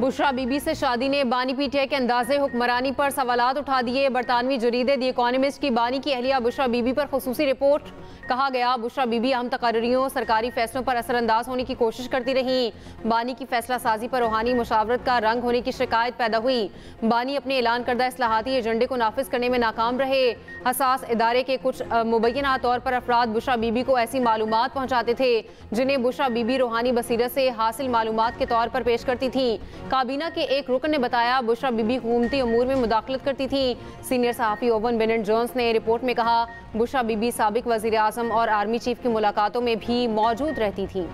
बुशरा बीबी से शादी ने बानी पीटीआई के अंदाजे हुक्मरानी पर सवालात उठा दिए। बरतानवी जरीदे दी इकोनॉमिस्ट की बानी की अहलिया बुशरा बीबी पर खुसूसी रिपोर्ट। कहा गया, बुशरा बीबी अहम तकर्रियों सरकारी फैसलों पर असरअंदाज होने की कोशिश करती रही। बानी की फैसला साजी पर रूहानी मुशावरत का रंग होने की शिकायत पैदा हुई। बानी अपने ऐलान करदा इस्लाहाती एजेंडे को नाफिज करने में नाकाम रहे। हसास इदारे के कुछ मुबैना तौर पर अफराद बुशरा बीबी को ऐसी मालूमात पहुँचाते थे जिन्हें बुशरा बीबी रूहानी बसीरत से हासिल मालूमात के तौर पर पेश करती थी। काबीना के एक रुकन ने बताया, बुशरा बीबी हुकूमती अमूर में मुदाखलत करती थी। सीनियर सहाफ़ी ओवन बेनेट जोन्स ने रिपोर्ट में कहा, बुशरा बीबी साबिक वज़ीर आज़म और आर्मी चीफ की मुलाकातों में भी मौजूद रहती थी।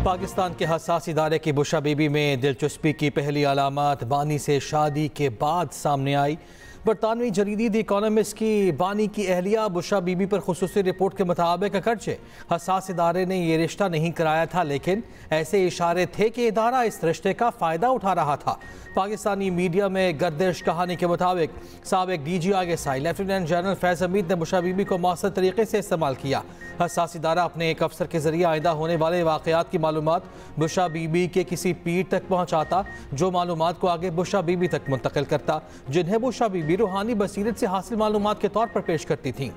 पाकिस्तान के हसास इदारे की बुशरा बीबी में दिलचस्पी की पहली अलामत बानी से शादी के बाद सामने आई। बरतानवी जरीदी द इकोनॉमिस्ट की बानी की अहलिया बुशरा बीबी पर खुसूसी रिपोर्ट के मुताबिक अगरचे हसास इदारे ने यह रिश्ता नहीं कराया था, लेकिन ऐसे इशारे थे कि इदारा इस रिश्ते का फ़ायदा उठा रहा था। पाकिस्तानी मीडिया में गर्दिश कहानी के मुताबिक साबिक DGISI लेफ्टिनेंट जनरल फैज़ हमीद ने बुशरा बीबी को मौसर तरीके से इस्तेमाल किया। हसास इदारा अपने एक अफसर के जरिए आइंदा होने वाले वाक़यात की मालूमात बुशरा बीबी के किसी पीर तक पहुँचाता, जो मालूमात को आगे बुशरा बीबी तक मुंतकिल करता, जिन्हें बुशरा बीबी रूहानी बसीरत से हासिल मालूमात के तौर पर पेश करती थीं।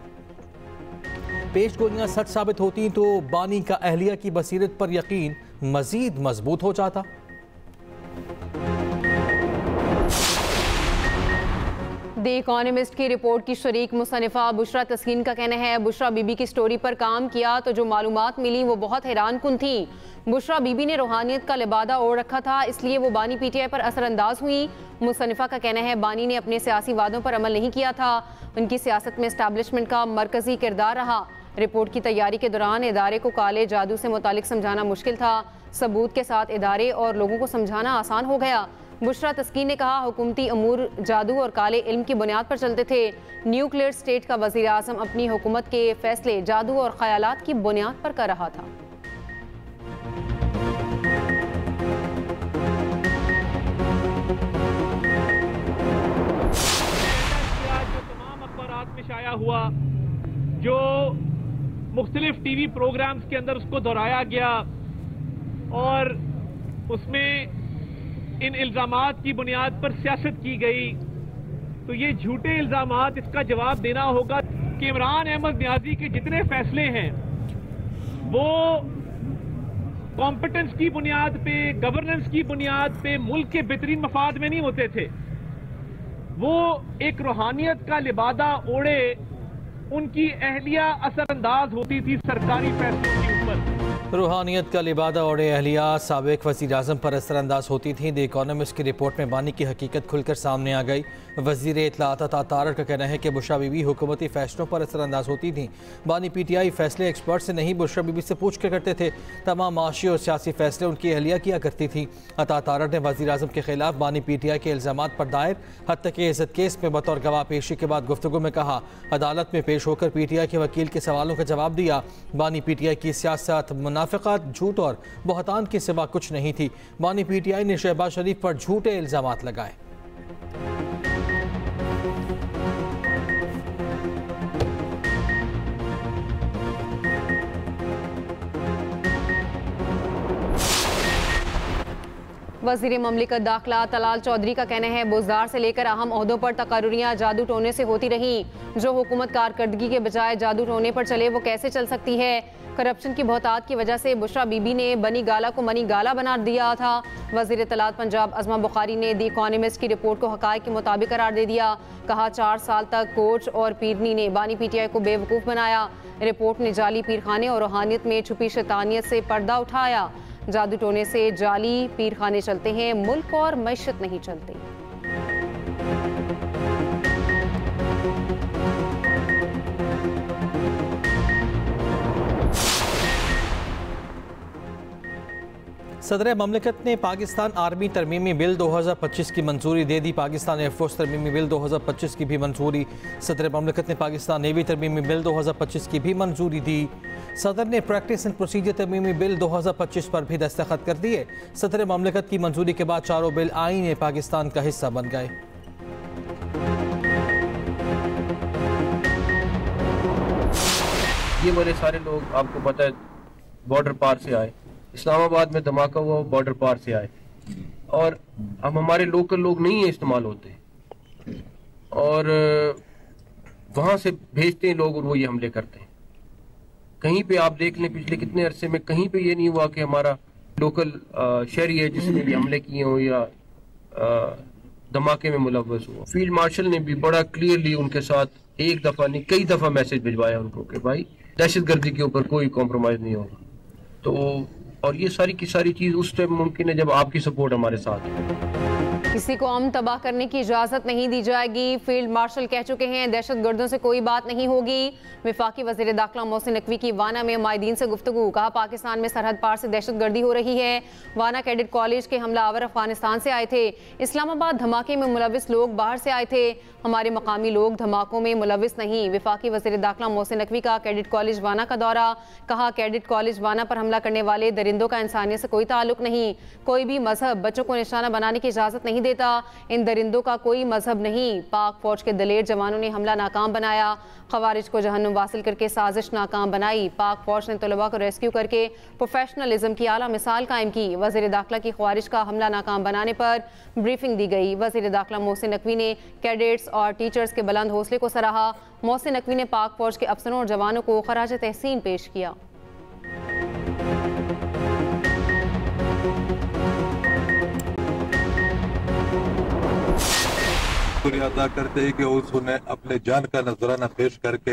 पेश गोलियां सच साबित होती तो बानी का अहलिया की बसीरत पर यकीन मजीद मजबूत हो जाता। द इकोनॉमिस्ट की रिपोर्ट की शरीक मुसन्निफा बुशरा तस्कीन का कहना है, बुशरा बीबी की स्टोरी पर काम किया तो जो मालूमात मिली वो बहुत हैरान कुन थी। बुशरा बीबी ने रूहानियत का लिबादा ओढ़ रखा था, इसलिए वो बानी पीटीआई पर असरअंदाज हुई। मुसन्निफा का कहना है, बानी ने अपने सियासी वादों पर अमल नहीं किया था, उनकी सियासत में एस्टैब्लिशमेंट का मरकजी किरदार रहा। रिपोर्ट की तैयारी के दौरान इदारे को काले जादू से मुतालिक समझाना मुश्किल था, सबूत के साथ इदारे और लोगों को समझाना आसान हो गया। बुशरा तस्कीन ने कहा, हुकूमती अमूर जादू और काले इल्म की बुनियाद पर चलते थे। न्यूक्लियर स्टेट का वज़ीर आज़म अपनी हुकूमत के फैसले जादू और ख्यालात की बुनियाद पर कर रहा था। शाया हुआ, जो मुख्तलिफ टीवी प्रोग्राम्स के अंदर उसको दोहराया गया और उसमें इन इल्जामात की बुनियाद पर सियासत की गई, तो ये झूठे इल्जामात, इसका जवाब देना होगा कि इमरान अहमद नियाजी के जितने फैसले हैं वो कॉम्पिटेंस की बुनियाद पे, गवर्नेंस की बुनियाद पे, मुल्क के बेहतरीन मफाद में नहीं होते थे। वो एक रूहानियत का लिबादा ओढ़े उनकी अहलिया असरअंदाज होती थी सरकारी फैसलों के ऊपर। रूहानियत का लिबादा ओढ़े अहलिया साबिक वज़ीर आज़म पर असरअंदाज होती थी। द इकोनॉमिस्ट की रिपोर्ट में बानी की हकीकत खुलकर सामने आ गई। वज़ीर इत्तलाआत अता तारड़ का कहना है कि बुशरा बीबी हुकूमती फैसलों पर असरअंदाज होती थी। बानी पीटीआई फैसले एक्सपर्ट से नहीं, बुशरा बीबी से पूछ कर करते थे। तमाम माशी और सियासी फैसले उनकी अहलिया किया करती थी। अता तारड़ ने वज़ीर आज़म के खिलाफ बानी पीटीआई के इल्ज़ामात पर दायर हत्या के इज़्ज़त केस में बतौर गवाह पेशी के बाद गुफ्तगू में कहा, अदालत में पेश होकर पीटीआई के वकील के सवालों का जवाब दिया। बानी पीटीआई की सियासत मुनाफिकत, झूठ और बहतान के सिवा कुछ नहीं थी। बानी पीटीआई ने शहबाज शरीफ पर झूठे इल्जामात लगाए। वज़ीर ममलिकत दाखिला तलाल चौधरी का कहना है, बुज़दार से लेकर अहम ओहदों पर तकर्रुरियाँ जादू टोने से होती रहीं। जो हुकूमत कारकर्दगी के बजाय जादू टोने पर चले वो कैसे चल सकती है। करप्शन की बहुतात की वजह से बुशरा बीबी ने बनी गाला को मनी गाला बना दिया था। वज़ीर इत्तलाआत पंजाब अज़मा बुखारी ने द इकोनॉमिस्ट की रिपोर्ट को हक़ाइक़ के मुताबिक करार दे दिया। कहा, 4 साल तक कोच और पीरनी ने बानी पीटीआई को बेवकूफ़ बनाया। रिपोर्ट ने जाली पीरखाने और रूहानियत में छुपी शैतानियत से पर्दा उठाया। जादू टोने से जाली पीरखाने चलते हैं, मुल्क और मैशत नहीं चलती। सदर ममलिकत ने पाकिस्तान आर्मी तरमीमी बिल 2025 की मंजूरी दे दी। पाकिस्तान एयरफोर्स तरमीमी बिल 2025 की भी मंजूरी। सदर ममलिकत ने पाकिस्तान नेवी तरमीमी बिल 2025 की भी मंजूरी दी। सदर ने प्रैक्टिस एंड प्रोसीजर तरमीमी बिल 2025 पर भी दस्तखत कर दिए। सदर ममलिकत की मंजूरी के बाद चारों बिल आईन पाकिस्तान का हिस्सा बन गए। ये वाले सारे लोग आपको पता है बॉर्डर पार से आए, इस्लामाबाद में धमाका हुआ बॉर्डर पार से आए, और हम हमारे लोकल लोग नहीं है इस्तेमाल होते, और वहां से भेजते हैं लोग और वो ये हमले करते हैं। कहीं पे आप देख लें पिछले कितने अरसे में कहीं पे ये नहीं हुआ कि हमारा लोकल शहरी है जिसने भी हमले किए हो या धमाके में मुलव्वस हुआ। फील्ड मार्शल ने भी बड़ा क्लियरली उनके साथ एक दफा नहीं कई दफा मैसेज भिजवाया उनको कि भाई दहशतगर्दी के ऊपर कोई कॉम्प्रोमाइज नहीं होगा। तो और ये सारी की सारी चीज उस टाइम मुमकिन है जब आपकी सपोर्ट हमारे साथ है। किसी को अमन तबाह करने की इजाजत नहीं दी जाएगी। फील्ड मार्शल कह चुके हैं दहशतगर्दों से कोई बात नहीं होगी। वफाकी वज़ीर दाखिला मोहसिन नकवी की वाना में माहिदीन से गुफ्तगू। कहा पाकिस्तान में सरहद पार से दहशतगर्दी हो रही है। वाना कैडेट कॉलेज के हमलावर अफगानिस्तान से आए थे। इस्लामाबाद धमाके में मुलविस लोग बाहर से आए थे। हमारे मकामी लोग धमाकों में मुलविस नहीं। वफाकी वज़ीर दाखिला मोहसिन नकवी का कैडेट कॉलेज वाना का दौरा। कहा कैडेट कॉलेज वाना पर हमला करने वाले दरिंदों का इंसानियत से कोई ताल्लुक नहीं। कोई भी मजहब बच्चों को निशाना बनाने की इजाज़त नहीं देता। इन दरिंदों का कोई मजहब नहीं। पाक फौज के दलेर जवानों ने हमला नाकाम बनाया। खवारिज को जहन्नुम वासिल करके साजिश नाकाम बनाई। पाक फौज ने तलबा को रेस्क्यू करके प्रोफेशनलिज्म की आला मिसाल कायम की। वज़ीर दाखिला की खवारिज का हमला नाकाम बनाने पर ब्रीफिंग दी गई। वज़ीर दाखिला मोहसिन नकवी ने कैडेट्स और टीचर्स के बुलंद हौसले को सराहा। मोहसिन नकवी ने पाक फौज के अफसरों और जवानों को खराज तहसीन पेश किया। शुक्रिया अदा करते हैं कि उसने अपने जान का नजराना पेश करके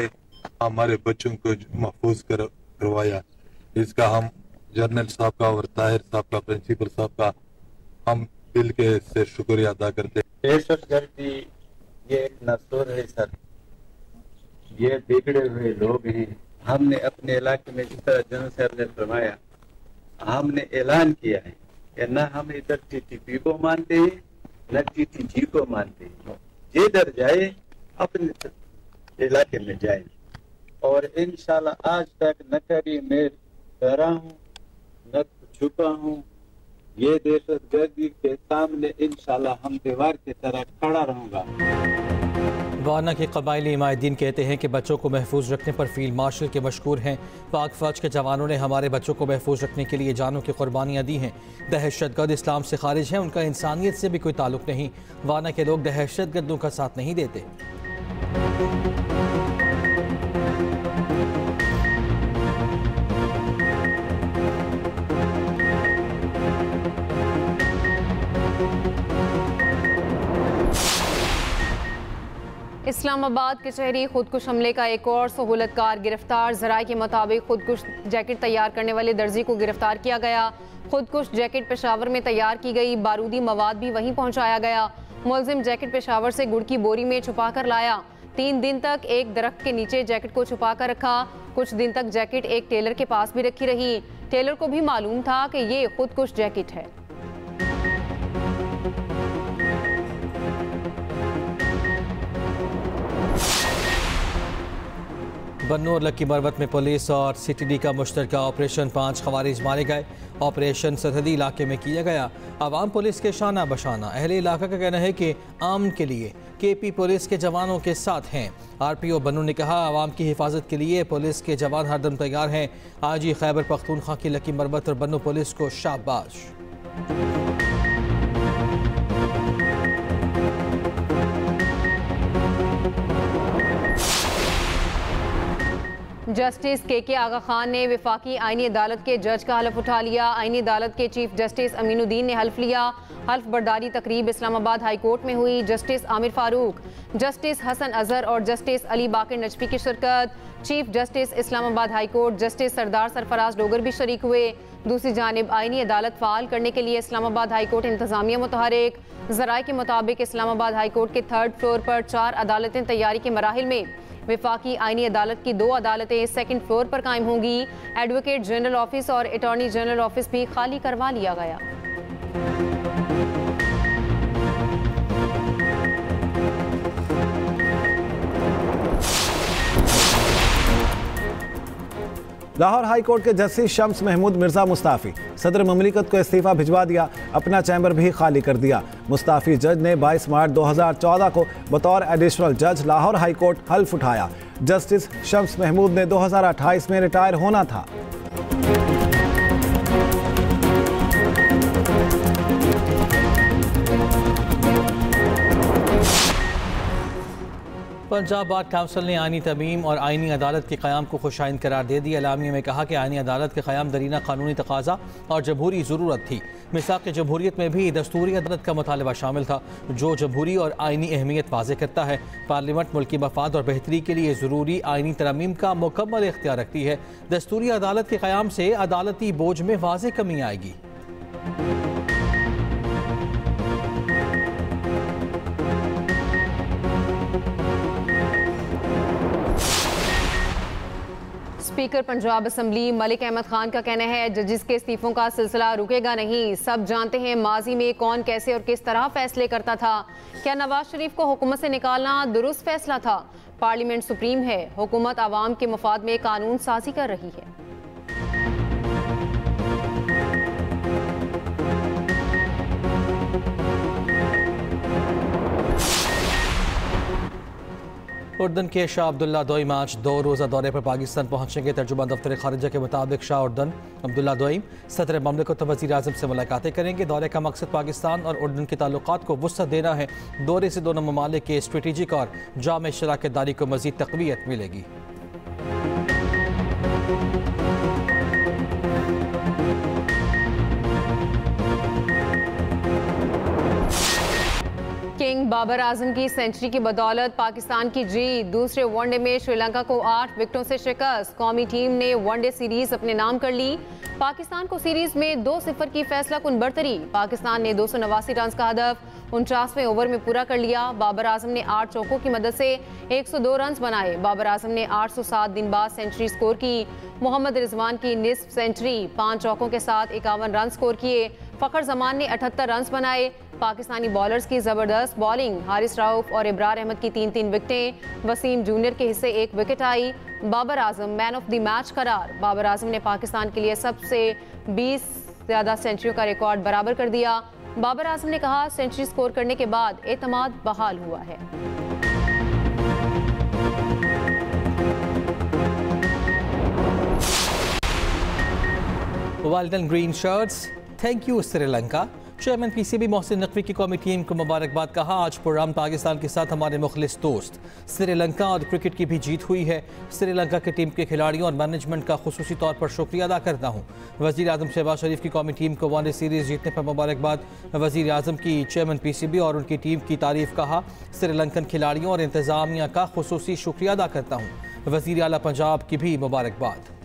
हमारे बच्चों को महफूज करवाया। इसका हम जनरल साहब का और ताहिर साहब का प्रिंसिपल साहब का हम दिल के से शुक्रिया अदा करते हैं। दहशतगर्दी ये एक नसूर है सर, ये बिगड़े हुए लोग हैं। हमने अपने इलाके में जिस तरह जनरल साहब ने फरमाया, हमने ऐलान किया है कि न हम इधर TTP को मानते हैं न TTG को मानते हैं। जिधर जाए अपने इलाके में जाए, और इंशाल्लाह आज तक न कभी मैं डरा हूँ न छुपा हूँ। ये दहशतगर्दी के सामने इंशाल्लाह हम दीवार की तरह खड़ा रहूंगा। वाना के कबायली माहिदीन कहते हैं कि बच्चों को महफूज रखने पर फील्ड मार्शल के मशकूर हैं। पाक फौज के जवानों ने हमारे बच्चों को महफूज रखने के लिए जानों की कुर्बानियाँ दी हैं। दहशतगर्द इस्लाम से खारिज हैं, उनका इंसानियत से भी कोई ताल्लुक नहीं। वाना के लोग दहशतगर्दों का साथ नहीं देते। इस्लामाबाद कचहरी खुदकुश हमले का एक और सहूलतकार गिरफ्तार। ज़राए के मुताबिक खुदकुश जैकेट तैयार करने वाले दर्जी को गिरफ्तार किया गया। खुदकुश जैकेट पेशावर में तैयार की गई, बारूदी मवाद भी वहीं पहुंचाया गया। मुलजिम जैकेट पेशावर से गुड़ की बोरी में छुपा कर लाया। 3 दिन तक एक दरख्त के नीचे जैकेट को छुपा कर रखा। कुछ दिन तक जैकेट एक टेलर के पास भी रखी रही। टेलर को भी मालूम था कि ये खुदकुश जैकेट है। बन्नू और लक्की मरवत में पुलिस और CTD का मुश्तरका ऑपरेशन, 5 खवारिज मारे गए। ऑपरेशन सरहदी इलाके में किया गया। अवाम पुलिस के शाना बशाना। अहले इलाका का कहना है कि अमन के लिए KP पुलिस के जवानों के साथ हैं। RPO बन्नू ने कहा अवाम की हिफाजत के लिए पुलिस के जवान हरदम तैयार हैं। IG खैबर पख्तूनख्वा की लक्की मरवत और बन्नू पुलिस को शाबाश। जस्टिस KK आगा खान ने वफाकी आईनी अदालत के जज का हल्फ उठा लिया। आईनी अदालत के चीफ जस्टिस अमीनुद्दीन ने हल्फ लिया। हल्फ बर्दारी तकरीब इस्लामाबाद हाई कोर्ट में हुई। जस्टिस आमिर फारूक, जस्टिस हसन अजहर और जस्टिस अली बाकिर नजफी की शिरकत। Chief justice Islamabad high court justice Sardar Sarfaraz Dogar भी शरीक हुए। दूसरी जानिब आईनी अदालत फाल करने के लिए इस्लामाबाद हाई कोर्ट इंतजामिया मुतहरिक। ज़राए के मुताबिक इस्लामाबाद हाई कोर्ट के 3rd फ्लोर पर 4 अदालतें तैयारी के मराहिल में। वफाकी आईनी अदालत की 2 अदालतें सेकंड फ्लोर पर कायम होंगी। एडवोकेट जनरल ऑफिस और अटॉर्नी जनरल ऑफिस भी खाली करवा लिया गया। लाहौर हाई कोर्ट के जस्टिस शम्स महमूद मिर्जा मुस्ताफ़ी, सदर ममलिकत को इस्तीफ़ा भिजवा दिया, अपना चैम्बर भी खाली कर दिया। मुस्ताफ़ी जज ने 22 मार्च 2014 को बतौर एडिशनल जज लाहौर हाई कोर्ट हल्फ उठाया। जस्टिस शम्स महमूद ने 2028 में रिटायर होना था। पंजाब बार काउंसिल ने आईनी तमीम और आईनी अदालत के क़याम को खुशाइन करार दे दिया। एलामिया में कहा कि आईनी अदालत के क़याम दरीना कानूनी तकाजा और जमहूरी ज़रूरत थी। मिसाक़ जमहूरियत में भी दस्तूरी अदालत का मुतालबा शामिल था, जो जमहूरी और आईनी अहमियत वाज़े करता है। पार्लियामेंट मुल्की मफाद और बेहतरी के लिए ज़रूरी आईनी तरमीम का मुकम्मल इख्तियार रखती है। दस्तूरी अदालत के क़याम से अदालती बोझ में वाज़े कमी आएगी। स्पीकर पंजाब असम्बली मलिक अहमद खान का कहना है, जजिस के इस्तीफों का सिलसिला रुकेगा नहीं। सब जानते हैं माजी में कौन कैसे और किस तरह फैसले करता था। क्या नवाज शरीफ को हुकूमत से निकालना दुरुस्त फैसला था? पार्लियामेंट सुप्रीम है, हुकूमत आवाम के मफाद में कानून साजी कर रही है। उर्दन के शाह अब्दुल्ला दोइम आज 2 रोज़ा दौरे पर पाकिस्तान पहुँचेंगे। तर्जुमान दफ्तर खारिजा के मुताबिक शाह उर्दन अब्दुल्ला दोइम सदर ममलिकत वज़ीर आज़म से मुलाकातें करेंगे। दौरे का मकसद पाकिस्तान और उर्दन के ताल्लुकात को वुसअत देना है। दौरे से दोनों ममालिक के स्ट्रेटेजिक और जामे शराकतदारी को मज़ीद तक़वियत मिलेगी। किंग बाबर आजम की सेंचुरी की बदौलत पाकिस्तान की जीत। दूसरे वनडे में श्रीलंका को 8 विकेटों से शिकस्त। कौमी टीम ने वनडे सीरीज अपने नाम कर ली। पाकिस्तान को सीरीज में 2-0 की फैसला कुन बढ़तरी। पाकिस्तान ने 289 रन का हदफ 49वें ओवर में पूरा कर लिया। बाबर आजम ने 8 चौकों की मदद से 102 रन बनाए। बाबर आजम ने 807 दिन बाद सेंचुरी स्कोर की। मोहम्मद रिजवान की निस्फ सेंचुरी, 5 चौकों के साथ 51 रन स्कोर किए। फखर जमान ने 78 रन बनाए। पाकिस्तानी बॉलर्स की जबरदस्त बॉलिंग, हारिस राउफ और इब्रार अहमद की 3-3 विकेटें। वसीम जूनियर के हिस्से 1 विकेट आई। Babar Azam man of the match करार। बाबर आजम ने पाकिस्तान के लिए सबसे 20 ज़्यादा सेंचुरियों का रिकॉर्ड बराबर कर दिया। बाबर आजम ने कहा, सेंचुरी स्कोर करने के बाद एतमाद बहाल हुआ है। Walton green shirts, thank you Sri Lanka. Chairman PCB Mohsin Naqvi की कौमी टीम को मुबारकबाद। कहा, आज पुरअमन पाकिस्तान के साथ हमारे मुखलिस दोस्त श्रीलंका और क्रिकेट की भी जीत हुई है। श्रीलंका की टीम के खिलाड़ियों और मैनेजमेंट का खुसूसी तौर पर शुक्रिया अदा करता हूँ। वज़ीर आज़म शहबाज शरीफ की कौमी टीम को वनडे सीरीज़ जीतने पर मुबारकबाद। वज़ीर आज़म की चेयरमैन पीसीबी और उनकी टीम की तारीफ। कहा, श्रीलंकन खिलाड़ियों और इंतज़ामिया का खुसूसी शुक्रिया अदा करता हूँ। वज़ीर आला पंजाब की भी मुबारकबाद।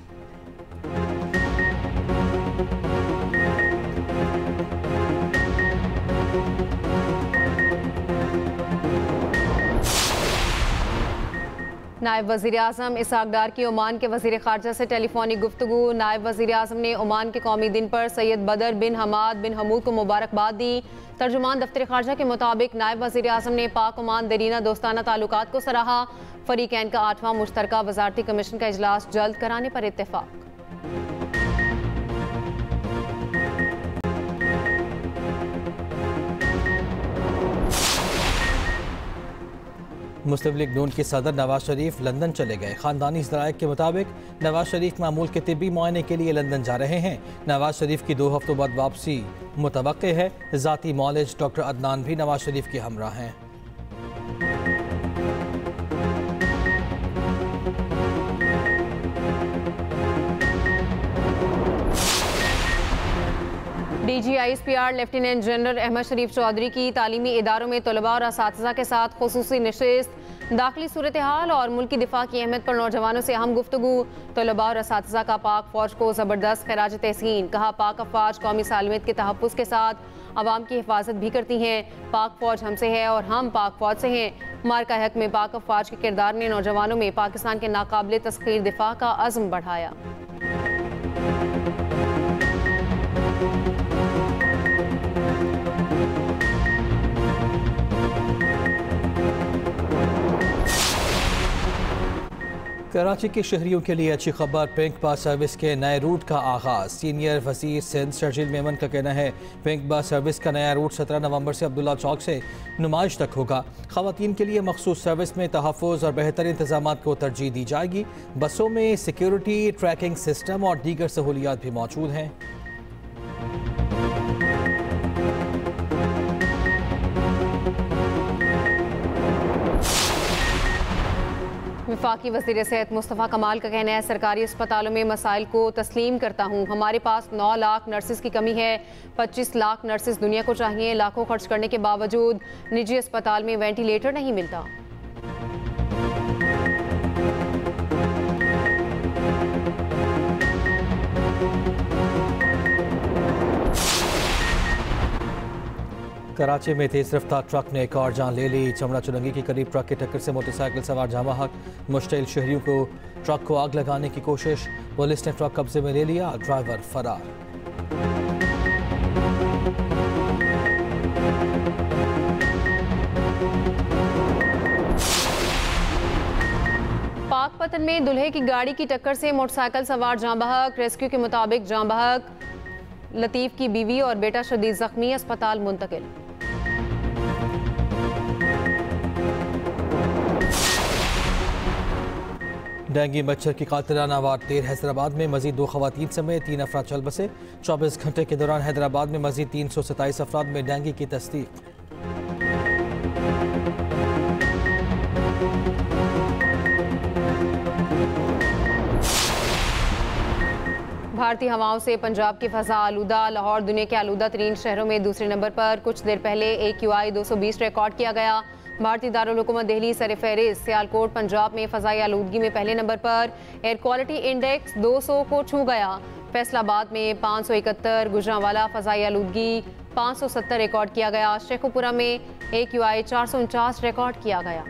नायब वज़ीर आज़म इसहाक डार की ओमान के वज़ीर ख़ारजा से टेलीफोनिक गुफ्तगू। नायब वज़ीर आज़म ने ओमान के कौमी दिन पर सैयद बदर बिन हमाद बिन हमूद को मुबारकबाद दी। तर्जुमान दफ्तर ख़ारजा के मुताबिक नायब वज़ीर आज़म ने पाक ओमान दरीना दोस्ताना ताल्लुकात को सराहा। फ़रीक़ैन का 8वां मुश्तरका वज़ारती कमीशन का इजलास जल्द कराने पर इत्तेफाक। मुस्लिम लीग नून के सदर नवाज शरीफ लंदन चले गए। ख़ानदानी ज़राए के मुताबिक नवाज शरीफ मामूल के तिब्बी मुआयने के लिए लंदन जा रहे हैं। नवाज शरीफ की 2 हफ्तों बाद वापसी मुतवक्के है। ज़ाती मौलिज डॉक्टर अदनान भी नवाज शरीफ के हमरा हैं। DGISPR लेफ्टिनेंट जनरल अहमद शरीफ चौधरी की तालीमी इदारों में तलबा और असातिज़ा के साथ खुसूसी नशिस्त। दाखिली सूरत हाल और मुल्क की दिफा की अहमियत पर नौजवानों से अहम गुफ्तगू। तलबा और असातिज़ा का पाक फ़ौज को ज़बरदस्त खराज तहसीन। कहा पाक अफ़वाज कौमी सालमियत के तहफ़्फ़ुज़ के साथ अवाम की हिफाजत भी करती हैं। पाक फ़ौज हमसे है और हम पाक फ़ौज से हैं। मार्का हक में पाक अफ़वाज के किरदार ने नौजवानों में पाकिस्तान के नाकाबिल तस्ख़ीर दिफा का अज़्म बढ़ाया। कराची के शहरियों के लिए अच्छी खबर, पिंक बस सर्विस के नए रूट का आगाज़। सीनियर वज़ीर सिंध शर्जील मेमन का कहना है पिंक बस सर्विस का नया रूट 17 नवंबर से अब्दुल्ला चौक से नुमाइश तक होगा। ख़वातीन के लिए मखसूस सर्विस में तहफ़्फ़ुज़ और बेहतर इंतज़ामात को तरजीह दी जाएगी। बसों में सिक्योरिटी, ट्रैकिंग सिस्टम और दीगर सहूलियात भी मौजूद हैं। वफाकी वज़ीर सेहत मुस्तफ़ा कमाल का कहना है सरकारी अस्पतालों में मसाइल को तस्लीम करता हूँ। हमारे पास 9 लाख नर्सिस की कमी है। 25 लाख नर्सिस दुनिया को चाहिए। लाखों खर्च करने के बावजूद निजी अस्पताल में वेंटिलेटर नहीं मिलता। कराची में तेज़ रफ्तार ट्रक ने एक और जान ले ली। चमड़ा चुरंगी के करीब ट्रक की टक्कर से मोटरसाइकिल सवार जामा हक मुश्तिल शहरियों को ट्रक को आग लगाने की कोशिश। पुलिस ने ट्रक कब्जे में ले लिया, ड्राइवर फरार। पाकपतन में दुल्हे की गाड़ी की टक्कर से मोटरसाइकिल सवार जाँ बहक। रेस्क्यू के मुताबिक जाँ बहक लतीफ़ की बीवी और बेटा शदीद जख्मी, अस्पताल मुंतकिल। डेंगू मच्छर की कातिलाना वार तेर हैदराबाद में मजीद 2 खवातीन समेत 3 अफराद चल बसे। 24 घंटे के दौरान हैदराबाद में मजीद 327 अफराद में डेंगू की तस्दीक। भारतीय हवाओं से पंजाब की फ़ज़ा आलूदा। लाहौर दुनिया के आलूदा तरीन शहरों में दूसरे नंबर पर। कुछ देर पहले AQI 220 रिकॉर्ड किया गया। भारतीय दारुल हुकूमत दिल्ली सर-ए-फ़हरिस्त। सियालकोट पंजाब में फ़ज़ाई आलूदगी में पहले नंबर पर। एयर क्वालिटी इंडेक्स 200 को छू गया। फैसलाबाद में 571, गुजरांवाला फ़ज़ाई आलूदगी 570 रिकॉर्ड किया गया। शेखुपुरा में AQI 449 रिकॉर्ड किया गया।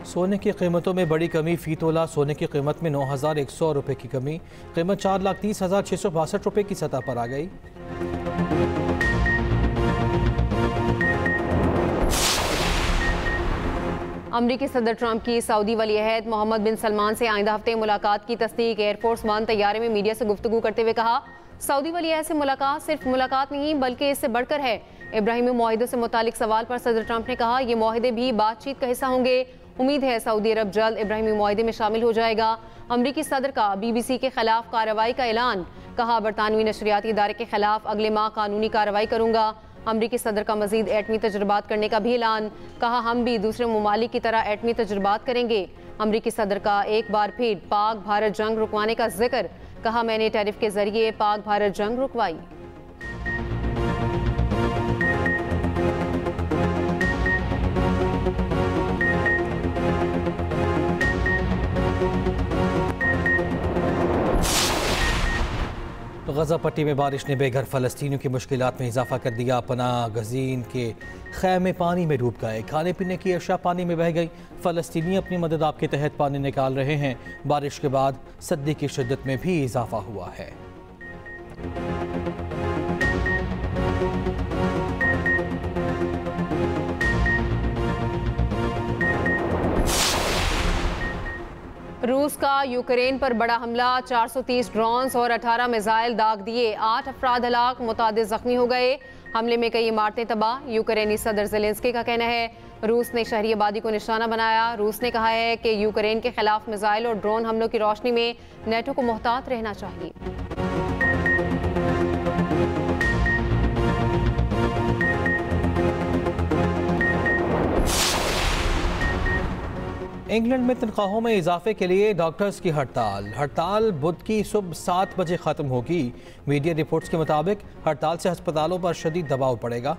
सोने की कीमतों में बड़ी कमी। फी तोला सोने की कीमत में 9,100 रुपये की कमी। कीमत 4,30,662 रुपये की सतह पर आ गई। अमरीकी सदर ट्रंप की सऊदी वली अहद मोहम्मद बिन सलमान से आइंदा हफ्ते मुलाकात की तस्दीक। एयरफोर्स 1 तैयारे में मीडिया से गुफ्तगू करते हुए कहा सऊदी वली अहद से मुलाकात सिर्फ मुलाकात नहीं बल्कि इससे बढ़कर है। इब्राहिमी मुआहिदों से मुतालिक सवाल पर सदर ट्रंप ने कहा ये मुआहिदे भी बातचीत का हिस्सा होंगे। उम्मीद है सऊदी अरब जल्द इब्राहिमी मुआहिदे में शामिल हो जाएगा। अमरीकी सदर का BBC के खिलाफ कार्रवाई का ऐलान। कहा बरतानवी नशरियाती इदारे के खिलाफ अगले माह कानूनी कार्रवाई करूंगा। अमरीकी सदर का मजीद एटमी तजुर्बात करने का भी ऐलान। कहा हम भी दूसरे ममालिक की तरह एटमी तजुर्बात करेंगे। अमरीकी सदर का एक बार फिर पाक भारत जंग रुकवाने का जिक्र। कहा मैंने टैरिफ के जरिए पाक भारत जंग रुकवाई। गजा पट्टी में बारिश ने बेघर फ़लस्तीनियों की मुश्किलात में इजाफा कर दिया। पनाह गज़ीन के खैमे पानी में डूब गए। खाने पीने की अशिया पानी में बह गई। फ़लस्तीनी अपनी मदद आपके तहत पानी निकाल रहे हैं। बारिश के बाद सर्दी की शिद्दत में भी इजाफा हुआ है। रूस का यूक्रेन पर बड़ा हमला। 430 ड्रोन्स और 18 मिसाइल दाग दिए। 8 अफराद हलाक, मुतादिद जख्मी हो गए। हमले में कई इमारतें तबाह। यूक्रेनी सदर ज़ेलेंस्की का कहना है रूस ने शहरी आबादी को निशाना बनाया। रूस ने कहा है कि यूक्रेन के खिलाफ मिसाइल और ड्रोन हमलों की रोशनी में नेटो को मुहतात रहना चाहिए। इंग्लैंड में तनख्वाहों में इजाफे के लिए डॉक्टर्स की हड़ताल बुध की सुबह 7 बजे खत्म होगी। मीडिया रिपोर्ट्स के मुताबिक हड़ताल से अस्पतालों पर शदीद दबाव पड़ेगा।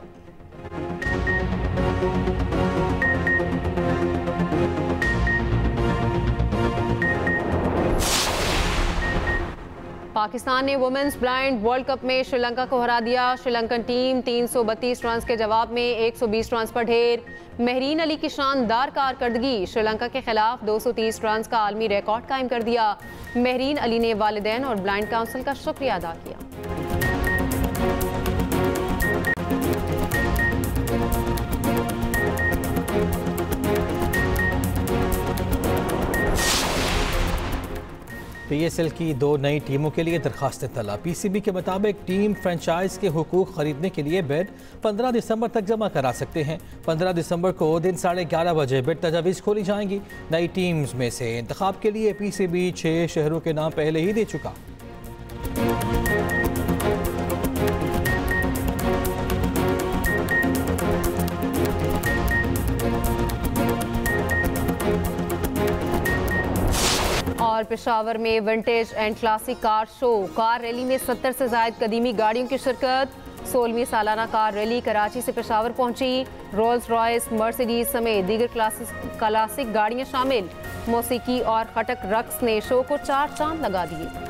पाकिस्तान ने वुमेन्स ब्लाइंड वर्ल्ड कप में श्रीलंका को हरा दिया। श्रीलंकन टीम 332 रन के जवाब में 120 रन पर ढेर। महरीन अली की शानदार कारकर्दगी श्रीलंका के खिलाफ 230 रन का आलमी रिकॉर्ड कायम कर दिया। महरीन अली ने वालिदैन और ब्लाइंड काउंसिल का शुक्रिया अदा किया। PSL की 2 नई टीमों के लिए दरखास्तें तलब। PCB के मुताबिक टीम फ्रेंचाइज के हुकूक खरीदने के लिए बिड 15 दिसंबर तक जमा करा सकते हैं। 15 दिसंबर को दिन 11:30 बजे बिड तजावीज़ खोली जाएंगी। नई टीम्स में से इंतखाब के लिए PCB 6 शहरों के नाम पहले ही दे चुका। और पेशावर में vintage and classic car show car rally में 70 से ज़ायद कदीमी गाड़ियों की शिरकत। 16वीं सालाना कार रैली कराची से पेशावर पहुंची। रोल्स रॉयस, मर्सिडीज समेत दीगर क्लासिक गाड़ियां शामिल। मौसीकी और खटक रक्स ने शो को 4 चांद लगा दिए।